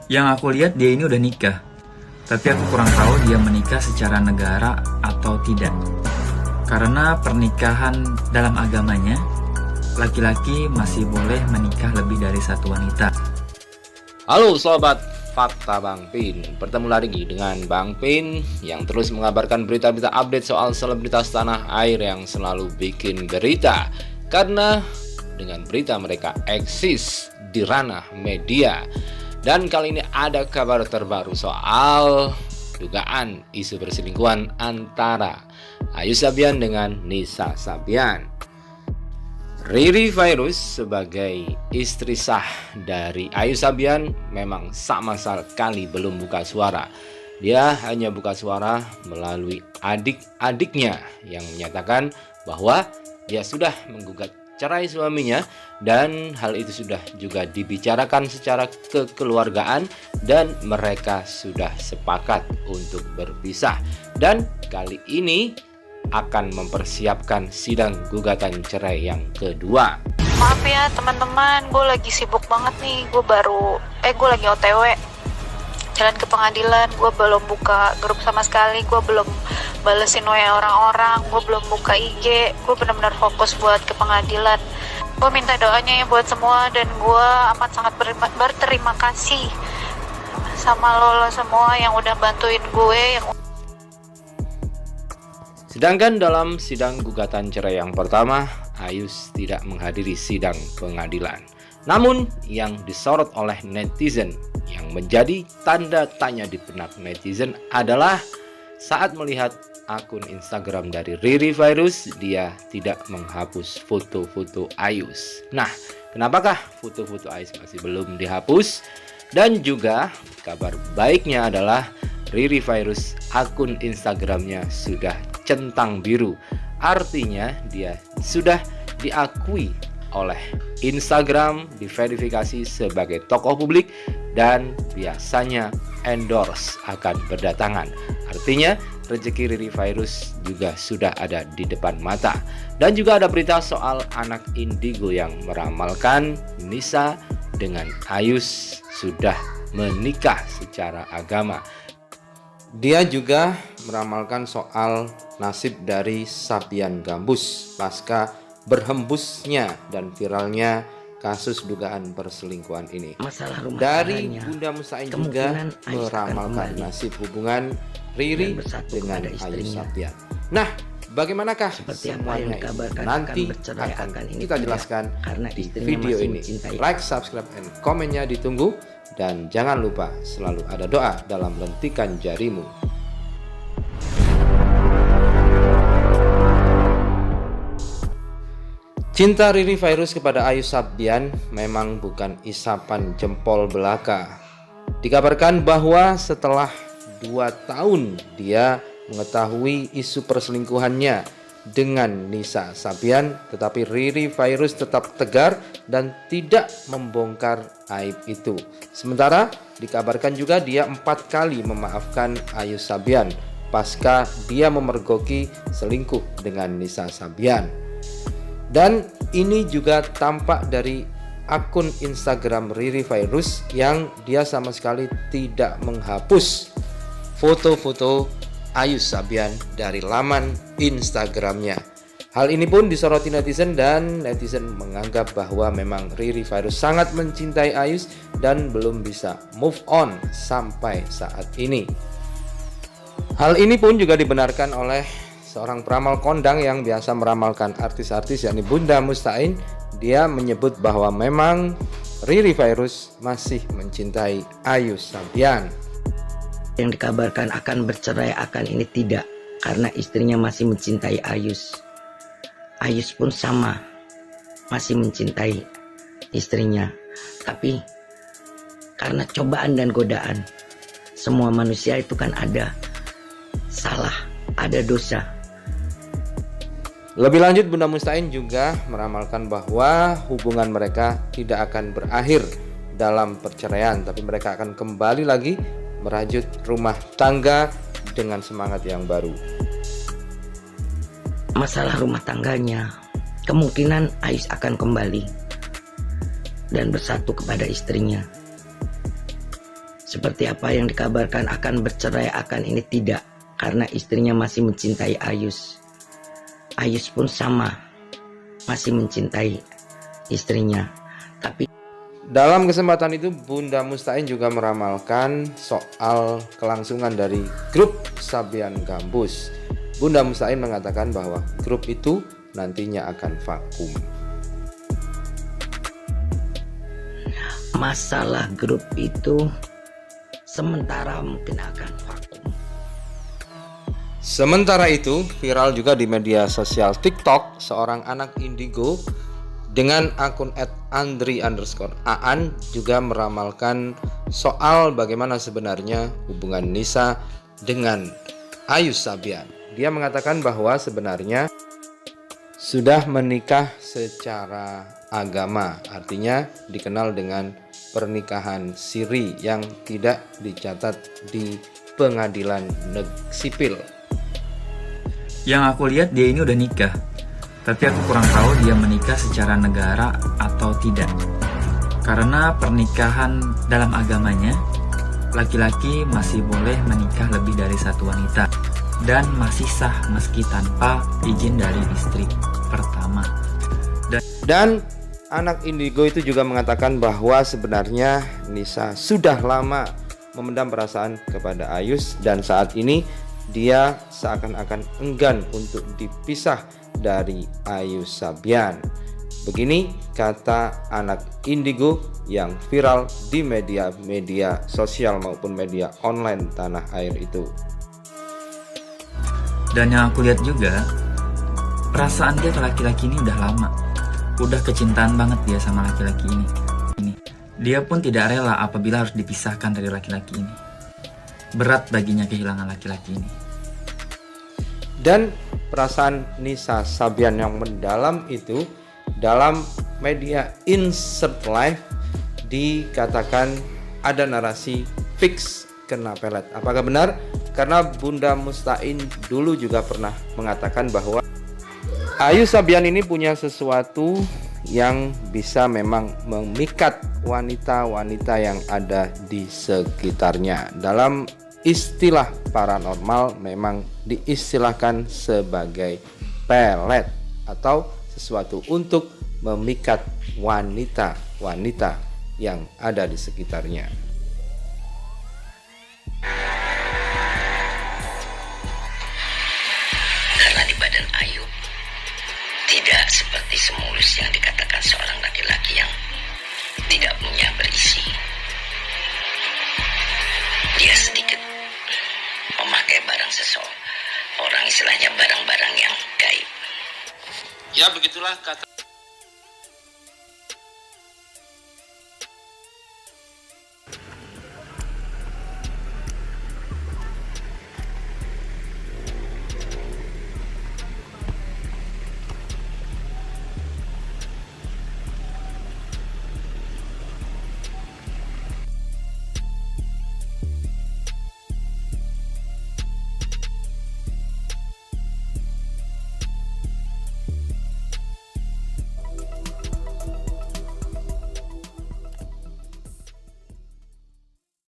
Yang aku lihat dia ini udah nikah, tapi aku kurang tahu dia menikah secara negara atau tidak. Karena pernikahan dalam agamanya, laki-laki masih boleh menikah lebih dari satu wanita. Halo sobat Fakta Bang Pin, bertemu lagi dengan Bang Pin yang terus mengabarkan berita-berita update soal selebritas tanah air yang selalu bikin berita. Karena dengan berita mereka eksis di ranah media. Dan kali ini ada kabar terbaru soal dugaan isu perselingkuhan antara Ayu Sabian dengan Nisa Sabian. Riri Virus sebagai istri sah dari Ayu Sabian memang sama sekali belum buka suara. Dia hanya buka suara melalui adik-adiknya yang menyatakan bahwa dia sudah menggugat cerai suaminya dan hal itu sudah juga dibicarakan secara kekeluargaan dan mereka sudah sepakat untuk berpisah. Dan kali ini akan mempersiapkan sidang gugatan cerai yang kedua. Maaf ya teman-teman, gue lagi sibuk banget nih. Gue lagi OTW jalan ke pengadilan. Gue belum buka grup sama sekali. Gue belum balesin WA orang-orang. Gue belum buka IG. Gue benar-benar fokus buat ke pengadilan. Gue minta doanya ya buat semua. Dan gue amat sangat berterima kasih sama lo semua yang udah bantuin gue. Sedangkan dalam sidang gugatan cerai yang pertama, Ayus tidak menghadiri sidang pengadilan. Namun yang disorot oleh netizen, yang menjadi tanda tanya di benak netizen adalah saat melihat akun Instagram dari Riri Virus, dia tidak menghapus foto-foto Ayus. Nah, kenapakah foto-foto Ayus masih belum dihapus? Dan juga kabar baiknya adalah Riri Virus akun Instagramnya sudah centang biru. Artinya dia sudah diakui oleh Instagram, diverifikasi sebagai tokoh publik dan biasanya endorse akan berdatangan. Artinya rezeki Riri Virus juga sudah ada di depan mata. Dan juga ada berita soal anak indigo yang meramalkan Nisa dengan Ayus sudah menikah secara agama. Dia juga meramalkan soal nasib dari Sabian Gambus pasca berhembusnya dan viralnya kasus dugaan perselingkuhan ini. Dari Bunda Mustain juga meramalkan nasib hubungan Riri dengan Ayu Sabian. Nah, bagaimanakah semuanya ini? Nanti akan kita jelaskan di video ini. Like, subscribe, and komennya ditunggu. Dan jangan lupa selalu ada doa dalam lentikan jarimu. Cinta Riri Virus kepada Ayu Sabian memang bukan isapan jempol belaka. Dikabarkan bahwa setelah 2 tahun dia mengetahui isu perselingkuhannya dengan Nisa Sabian, tetapi Riri Virus tetap tegar dan tidak membongkar aib itu. Sementara dikabarkan juga dia 4 kali memaafkan Ayu Sabian pasca dia memergoki selingkuh dengan Nisa Sabian. Dan ini juga tampak dari akun Instagram Riri Virus yang dia sama sekali tidak menghapus foto-foto Ayu Sabian dari laman Instagramnya. Hal ini pun disoroti netizen dan netizen menganggap bahwa memang Riri Virus sangat mencintai Ayus dan belum bisa move on sampai saat ini. Hal ini pun juga dibenarkan oleh seorang peramal kondang yang biasa meramalkan artis-artis, yakni Bunda Mustain. Dia menyebut bahwa memang Riri Virus masih mencintai Ayu Sabian. Yang dikabarkan akan bercerai akan ini tidak, karena istrinya masih mencintai Ayus. Ayus pun sama, masih mencintai istrinya. Tapi karena cobaan dan godaan, semua manusia itu kan ada salah, ada dosa. Lebih lanjut, Bunda Mustain juga meramalkan bahwa hubungan mereka tidak akan berakhir dalam perceraian, tapi mereka akan kembali lagi merajut rumah tangga dengan semangat yang baru. Masalah rumah tangganya, kemungkinan Ayus akan kembali dan bersatu kepada istrinya. seperti apa yang dikabarkan akan bercerai akan ini tidak, karena istrinya masih mencintai Ayus. Ayus pun sama, masih mencintai istrinya. Tapi dalam kesempatan itu Bunda Mustain juga meramalkan soal kelangsungan dari grup Sabian Gambus. Bunda Mustain mengatakan bahwa grup itu nantinya akan vakum. masalah grup itu sementara mungkin akan vakum. Sementara itu, viral juga di media sosial TikTok, seorang anak indigo dengan akun @andri_aan juga meramalkan soal bagaimana sebenarnya hubungan Nisa dengan Ayus Sabian. Dia mengatakan bahwa sebenarnya sudah menikah secara agama, artinya dikenal dengan pernikahan siri yang tidak dicatat di pengadilan sipil. Yang aku lihat dia ini udah nikah, tapi aku kurang tahu dia menikah secara negara atau tidak. Karena pernikahan dalam agamanya, laki-laki masih boleh menikah lebih dari satu wanita dan masih sah meski tanpa izin dari istri pertama. Dan anak indigo itu juga mengatakan bahwa sebenarnya Nisa sudah lama memendam perasaan kepada Ayus dan saat ini dia seakan-akan enggan untuk dipisah dari Ayus Sabian. Begini kata anak indigo yang viral di media sosial maupun media online tanah air itu. Dan yang aku lihat juga, perasaan dia ke laki-laki ini udah lama. Udah kecintaan banget dia sama laki-laki ini. Dia pun tidak rela apabila harus dipisahkan dari laki-laki ini. Berat baginya kehilangan laki-laki ini. Dan perasaan Nisa Sabian yang mendalam itu dalam media Insert Live dikatakan ada narasi fix kena pelet. Apakah benar? Karena Bunda Mustain dulu juga pernah mengatakan bahwa Ayus Sabian ini punya sesuatu yang bisa memang memikat wanita-wanita yang ada di sekitarnya. Dalam istilah paranormal memang diistilahkan sebagai pelet atau sesuatu untuk memikat wanita-wanita yang ada di sekitarnya. Karena di badan Ayu tidak seperti semulus yang dikatakan seorang laki-laki yang tidak punya berisi. Dia sedikit memakai barang seseorang, istilahnya barang-barang yang gaib. Ya begitulah kata